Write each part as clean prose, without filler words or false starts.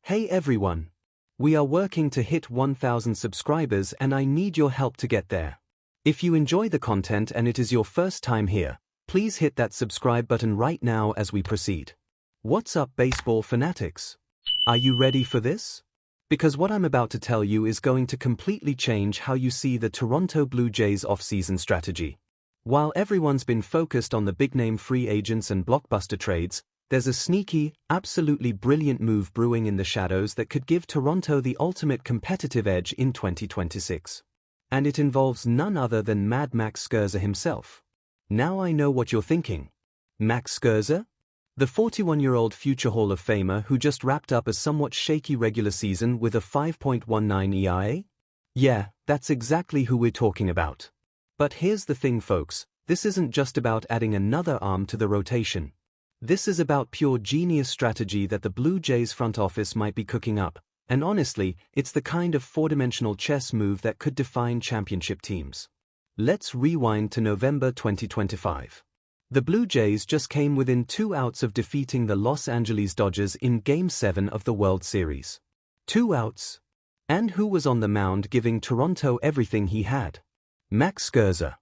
Hey everyone! We are working to hit 1,000 subscribers and I need your help to get there. If you enjoy the content and it is your first time here, please hit that subscribe button right now as we proceed. What's up, baseball fanatics? Are you ready for this? Because what I'm about to tell you is going to completely change how you see the Toronto Blue Jays offseason strategy. While everyone's been focused on the big-name free agents and blockbuster trades, there's a sneaky, absolutely brilliant move brewing in the shadows that could give Toronto the ultimate competitive edge in 2026. And it involves none other than Mad Max Scherzer himself. Now I know what you're thinking. Max Scherzer? The 41-year-old future Hall of Famer who just wrapped up a somewhat shaky regular season with a 5.19 ERA? Yeah, that's exactly who we're talking about. But here's the thing, folks, this isn't just about adding another arm to the rotation. This is about pure genius strategy that the Blue Jays front office might be cooking up, and honestly, it's the kind of four-dimensional chess move that could define championship teams. Let's rewind to November 2025. The Blue Jays just came within 2 outs of defeating the Los Angeles Dodgers in Game 7 of the World Series. 2 outs? And who was on the mound giving Toronto everything he had? Max Scherzer.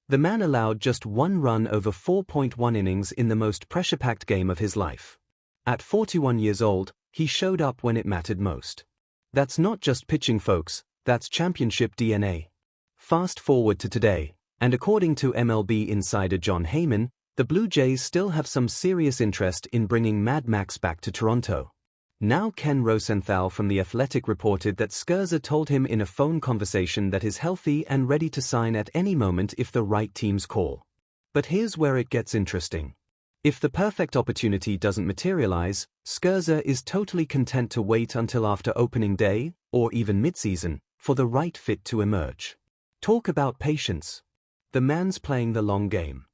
The man allowed just 1 run over 4.1 innings in the most pressure-packed game of his life. At 41 years old, he showed up when it mattered most. That's not just pitching, folks, that's championship DNA. Fast forward to today, and according to MLB insider Jon Heyman, the Blue Jays still have some serious interest in bringing Mad Max back to Toronto. Now Ken Rosenthal from The Athletic reported that Scherzer told him in a phone conversation that he's healthy and ready to sign at any moment if the right teams call. But here's where it gets interesting. If the perfect opportunity doesn't materialize, Scherzer is totally content to wait until after opening day, or even midseason, for the right fit to emerge. Talk about patience. The man's playing the long game.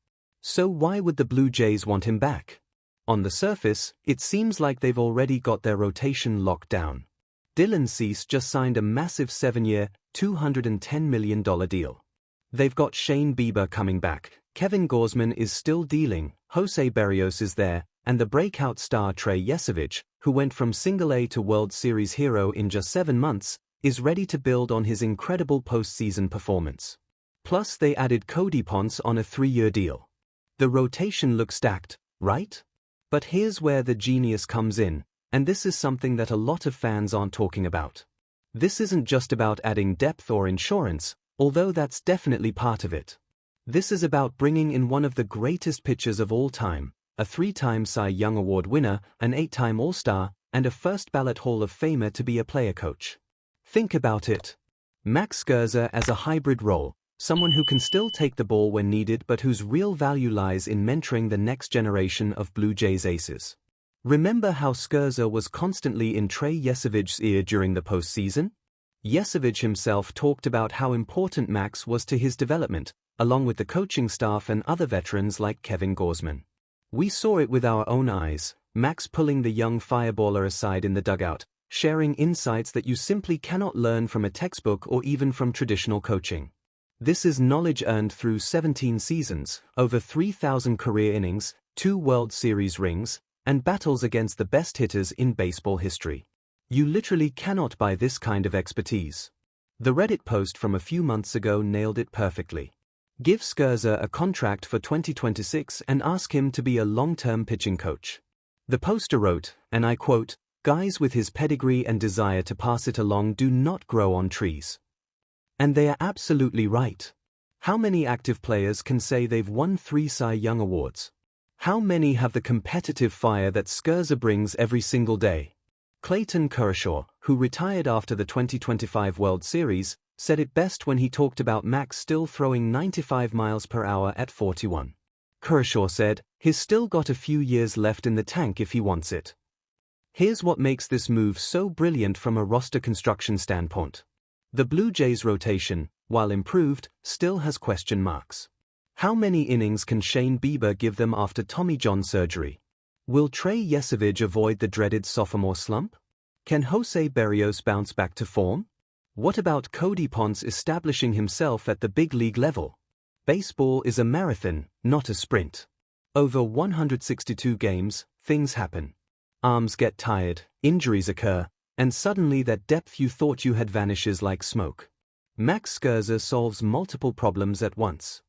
So why would the Blue Jays want him back? On the surface, it seems like they've already got their rotation locked down. Dylan Cease just signed a massive 7-year, $210 million deal. They've got Shane Bieber coming back, Kevin Gausman is still dealing, Jose Berrios is there, and the breakout star Trey Yesavich, who went from Single-A to World Series hero in just 7 months, is ready to build on his incredible postseason performance. Plus they added Cody Ponce on a 3-year deal. The rotation looks stacked, right? But here's where the genius comes in, and this is something that a lot of fans aren't talking about. This isn't just about adding depth or insurance, although that's definitely part of it. This is about bringing in one of the greatest pitchers of all time, a 3-time Cy Young Award winner, an 8-time All-Star, and a first-ballot Hall of Famer to be a player coach. Think about it. Max Scherzer as a hybrid role, someone who can still take the ball when needed but whose real value lies in mentoring the next generation of Blue Jays aces. Remember how Scherzer was constantly in Trey Yesavich's ear during the postseason? Yesavich himself talked about how important Max was to his development, along with the coaching staff and other veterans like Kevin Gausman. We saw it with our own eyes, Max pulling the young fireballer aside in the dugout, sharing insights that you simply cannot learn from a textbook or even from traditional coaching. This is knowledge earned through 17 seasons, over 3,000 career innings, 2 World Series rings, and battles against the best hitters in baseball history. You literally cannot buy this kind of expertise. The Reddit post from a few months ago nailed it perfectly. Give Scherzer a contract for 2026 and ask him to be a long-term pitching coach. The poster wrote, and I quote, "Guys with his pedigree and desire to pass it along do not grow on trees." And they are absolutely right. How many active players can say they've won 3 Cy Young Awards? How many have the competitive fire that Scherzer brings every single day? Clayton Kershaw, who retired after the 2025 World Series, said it best when he talked about Max still throwing 95 miles per hour at 41. Kershaw said, "He's still got a few years left in the tank if he wants it." Here's what makes this move so brilliant from a roster construction standpoint. The Blue Jays rotation, while improved, still has question marks. How many innings can Shane Bieber give them after Tommy John surgery? Will Trey Yesavich avoid the dreaded sophomore slump? Can Jose Berrios bounce back to form? What about Cody Ponce establishing himself at the big league level? Baseball is a marathon, not a sprint. Over 162 games, things happen. Arms get tired, injuries occur, and suddenly that depth you thought you had vanishes like smoke. Max Scherzer solves multiple problems at once.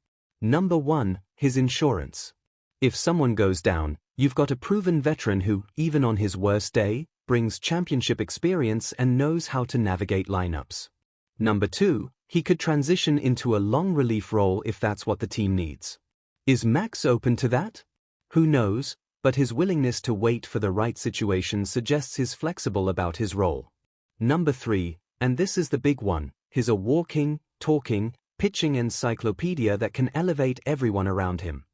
Number 1, his insurance. If someone goes down, you've got a proven veteran who, even on his worst day, brings championship experience and knows how to navigate lineups. Number 2, he could transition into a long relief role if that's what the team needs. Is Max open to that? Who knows, but his willingness to wait for the right situation suggests he's flexible about his role. Number 3, and this is the big one, he's a walking, talking, pitching encyclopedia that can elevate everyone around him.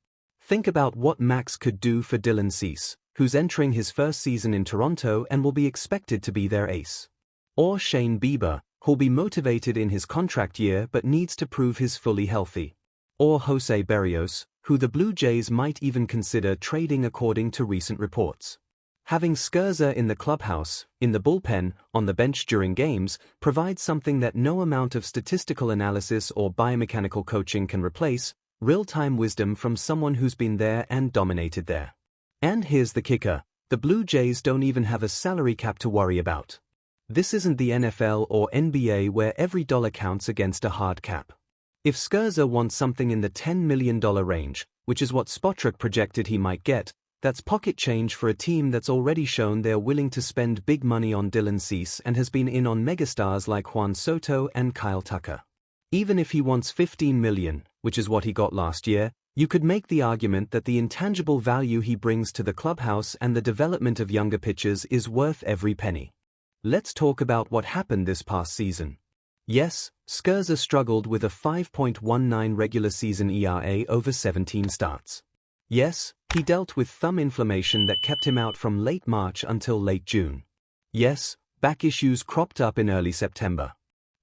Think about what Max could do for Dylan Cease, who's entering his first season in Toronto and will be expected to be their ace. Or Shane Bieber, who'll be motivated in his contract year but needs to prove he's fully healthy. Or Jose Berrios, who the Blue Jays might even consider trading according to recent reports. Having Scherzer in the clubhouse, in the bullpen, on the bench during games, provides something that no amount of statistical analysis or biomechanical coaching can replace: real-time wisdom from someone who's been there and dominated there. And here's the kicker: the Blue Jays don't even have a salary cap to worry about. This isn't the NFL or NBA where every dollar counts against a hard cap. If Scherzer wants something in the $10 million range, which is what Spotrac projected he might get, that's pocket change for a team that's already shown they're willing to spend big money on Dylan Cease and has been in on megastars like Juan Soto and Kyle Tucker. Even if he wants $15 million, which is what he got last year, you could make the argument that the intangible value he brings to the clubhouse and the development of younger pitchers is worth every penny. Let's talk about what happened this past season. Yes, Scherzer struggled with a 5.19 regular season ERA over 17 starts. Yes, he dealt with thumb inflammation that kept him out from late March until late June. Yes, back issues cropped up in early September.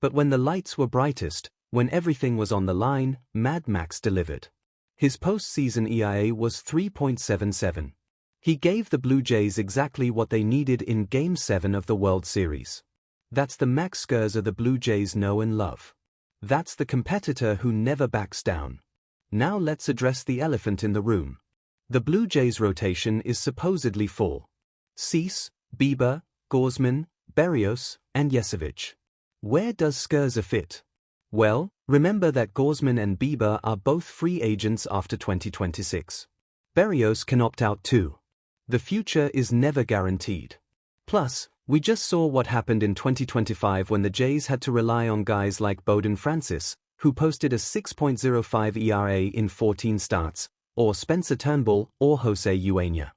But when the lights were brightest, when everything was on the line, Mad Max delivered. His postseason ERA was 3.77. He gave the Blue Jays exactly what they needed in Game 7 of the World Series. That's the Max Scherzer the Blue Jays know and love. That's the competitor who never backs down. Now let's address the elephant in the room. The Blue Jays rotation is supposedly full. Cease, Bieber, Gausman, Berrios, and Yesevich. Where does Scherzer fit? Well, remember that Gausman and Bieber are both free agents after 2026. Berrios can opt out too. The future is never guaranteed. Plus, we just saw what happened in 2025 when the Jays had to rely on guys like Bowden Francis, who posted a 6.05 ERA in 14 starts, or Spencer Turnbull, or Jose Ureña.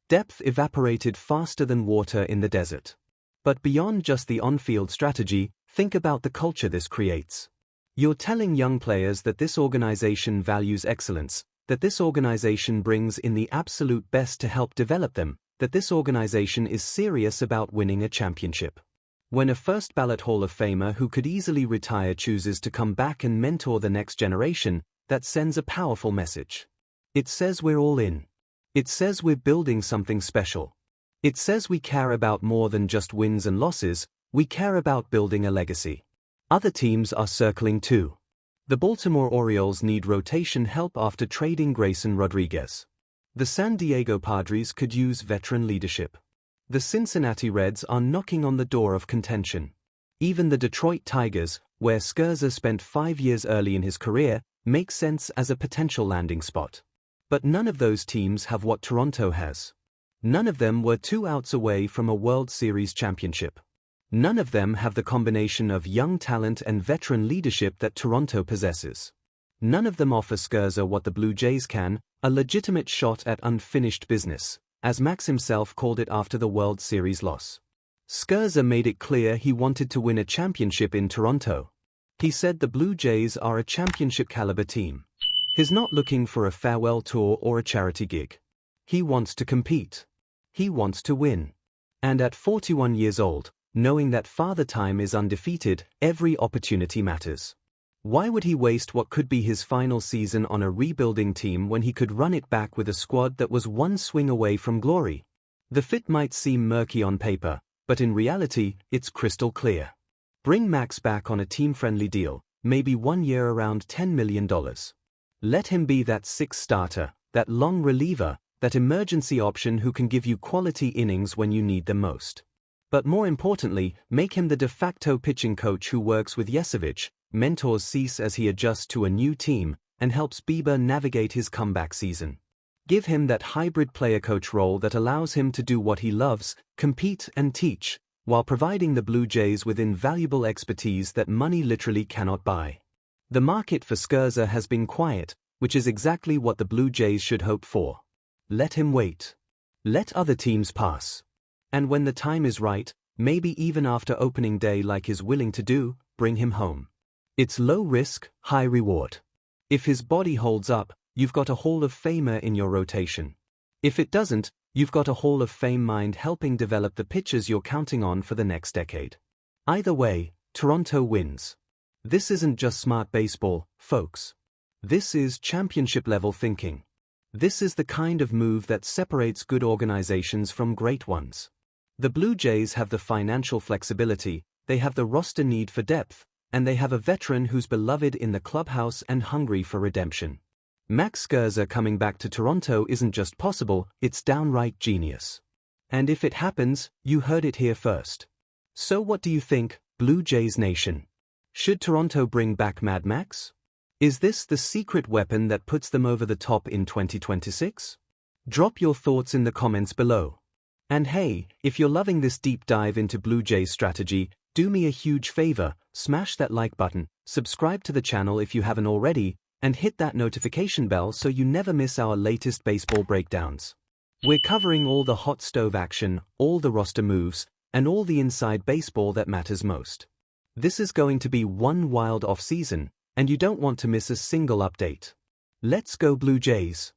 Depth evaporated faster than water in the desert. But beyond just the on-field strategy, think about the culture this creates. You're telling young players that this organization values excellence, that this organization brings in the absolute best to help develop them, that this organization is serious about winning a championship. When a first-ballot Hall of Famer who could easily retire chooses to come back and mentor the next generation, that sends a powerful message. It says we're all in. It says we're building something special. It says we care about more than just wins and losses, we care about building a legacy. Other teams are circling too. The Baltimore Orioles need rotation help after trading Grayson Rodriguez. The San Diego Padres could use veteran leadership. The Cincinnati Reds are knocking on the door of contention. Even the Detroit Tigers, where Scherzer spent 5 years early in his career, make sense as a potential landing spot. But none of those teams have what Toronto has. None of them were 2 outs away from a World Series championship. None of them have the combination of young talent and veteran leadership that Toronto possesses. None of them offer Scherzer what the Blue Jays can, a legitimate shot at unfinished business, as Max himself called it after the World Series loss. Scherzer made it clear he wanted to win a championship in Toronto. He said the Blue Jays are a championship-caliber team. He's not looking for a farewell tour or a charity gig. He wants to compete. He wants to win. And at 41 years old, knowing that Father Time is undefeated, every opportunity matters. Why would he waste what could be his final season on a rebuilding team when he could run it back with a squad that was one swing away from glory? The fit might seem murky on paper, but in reality, it's crystal clear. Bring Max back on a team-friendly deal, maybe 1 year around $10 million. Let him be that sixth starter, that long reliever, that emergency option who can give you quality innings when you need them most. But more importantly, make him the de facto pitching coach who works with Yesevich, mentors Cease as he adjusts to a new team, and helps Bieber navigate his comeback season. Give him that hybrid player-coach role that allows him to do what he loves, compete and teach, while providing the Blue Jays with invaluable expertise that money literally cannot buy. The market for Scherzer has been quiet, which is exactly what the Blue Jays should hope for. Let him wait. Let other teams pass. And when the time is right, maybe even after opening day like he's willing to do, bring him home. It's low risk, high reward. If his body holds up, you've got a Hall of Famer in your rotation. If it doesn't, you've got a Hall of Fame mind helping develop the pitchers you're counting on for the next decade. Either way, Toronto wins. This isn't just smart baseball, folks. This is championship-level thinking. This is the kind of move that separates good organizations from great ones. The Blue Jays have the financial flexibility, they have the roster need for depth, and they have a veteran who's beloved in the clubhouse and hungry for redemption. Max Scherzer coming back to Toronto isn't just possible, it's downright genius. And if it happens, you heard it here first. So what do you think, Blue Jays Nation? Should Toronto bring back Mad Max? Is this the secret weapon that puts them over the top in 2026? Drop your thoughts in the comments below. And hey, if you're loving this deep dive into Blue Jays strategy, do me a huge favor, smash that like button, subscribe to the channel if you haven't already, and hit that notification bell so you never miss our latest baseball breakdowns. We're covering all the hot stove action, all the roster moves, and all the inside baseball that matters most. This is going to be one wild off-season, and you don't want to miss a single update. Let's go Blue Jays!